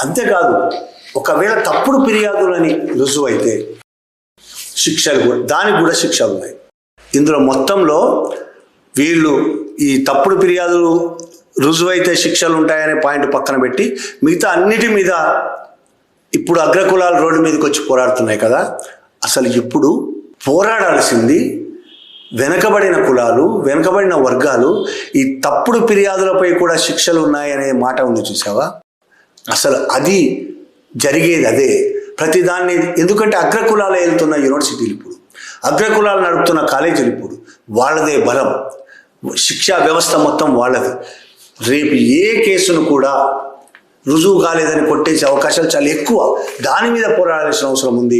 అంతేకాదు ఒకవేళ తప్పుడు ఫిర్యాదులని రుజువు అయితే శిక్షలు కూడా, దానికి కూడా శిక్షలు ఉన్నాయి ఇందులో. మొత్తంలో వీళ్ళు ఈ తప్పుడు ఫిర్యాదులు రుజువైతే శిక్షలు ఉంటాయనే పాయింట్ పక్కన పెట్టి మిగతా అన్నిటి మీద ఇప్పుడు అగ్రకులాలు రోడ్డు మీదకి వచ్చి పోరాడుతున్నాయి కదా. అసలు ఇప్పుడు పోరాడాల్సింది వెనకబడిన కులాలు, వెనకబడిన వర్గాలు. ఈ తప్పుడు ఫిర్యాదులపై కూడా శిక్షలు ఉన్నాయనే మాట ఉంది చూసావా. అసలు అది జరిగేది అదే ప్రతిదాన్ని. ఎందుకంటే అగ్రకులాలు వెళ్తున్న యూనివర్సిటీలు ఇప్పుడు, అగ్రకులాలు నడుపుతున్న కాలేజీలు ఇప్పుడు వాళ్ళదే బలం, శిక్షా వ్యవస్థ మొత్తం వాళ్ళది. రేపు ఏ కేసును కూడా రుజువు కాలేదని కొట్టేసే అవకాశాలు చాలా ఎక్కువ. దాని మీద పోరాడాల్సిన అవసరం ఉంది.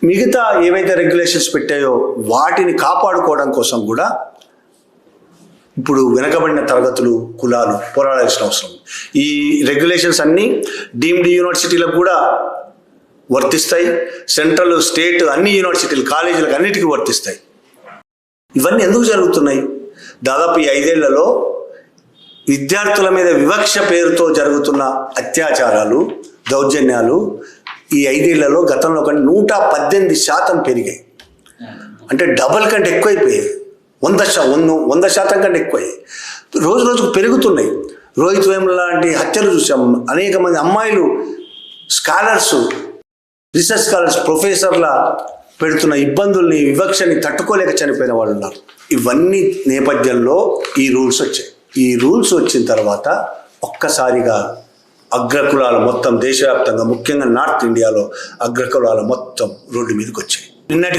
మిగతా ఏవైతే రెగ్యులేషన్స్ పెట్టాయో వాటిని కాపాడుకోవడం కోసం కూడా ఇప్పుడు వెనకబడిన తరగతులు, కులాలు పోరాడాల్సిన అవసరం. ఈ రెగ్యులేషన్స్ అన్నీ డీమ్డ్ యూనివర్సిటీలకు కూడా వర్తిస్తాయి, సెంట్రల్, స్టేట్ అన్ని యూనివర్సిటీలు, కాలేజీలకు అన్నిటికీ వర్తిస్తాయి. ఇవన్నీ ఎందుకు జరుగుతున్నాయి? దాదాపు ఈ 5 ఏళ్లలో విద్యార్థుల మీద వివక్ష పేరుతో జరుగుతున్న అత్యాచారాలు, దౌర్జన్యాలు ఈ 5 ఏళ్లలో గతంలో కంటే 118% పెరిగాయి. అంటే డబల్ కంటే ఎక్కువైపోయాయి. 100% కంటే ఎక్కువయ్యాయి. రోజు రోజుకు పెరుగుతున్నాయి. రోహిత్ వేముల లాంటి హత్యలు చూసాం. అనేక మంది అమ్మాయిలు స్కాలర్స్, రీసెర్చ్ స్కాలర్స్, ప్రొఫెసర్ల పెడుతున్న ఇబ్బందుల్ని, వివక్షని తట్టుకోలేక చనిపోయిన వాళ్ళు ఉన్నారు. ఇవన్నీ నేపథ్యంలో ఈ రూల్స్ వచ్చాయి. ఈ రూల్స్ వచ్చిన తర్వాత ఒక్కసారిగా అగ్రకులాలు మొత్తం దేశవ్యాప్తంగా, ముఖ్యంగా నార్త్ ఇండియాలో అగ్రకులాలు మొత్తం రోడ్డు మీదకి వచ్చాయి. నిన్నటి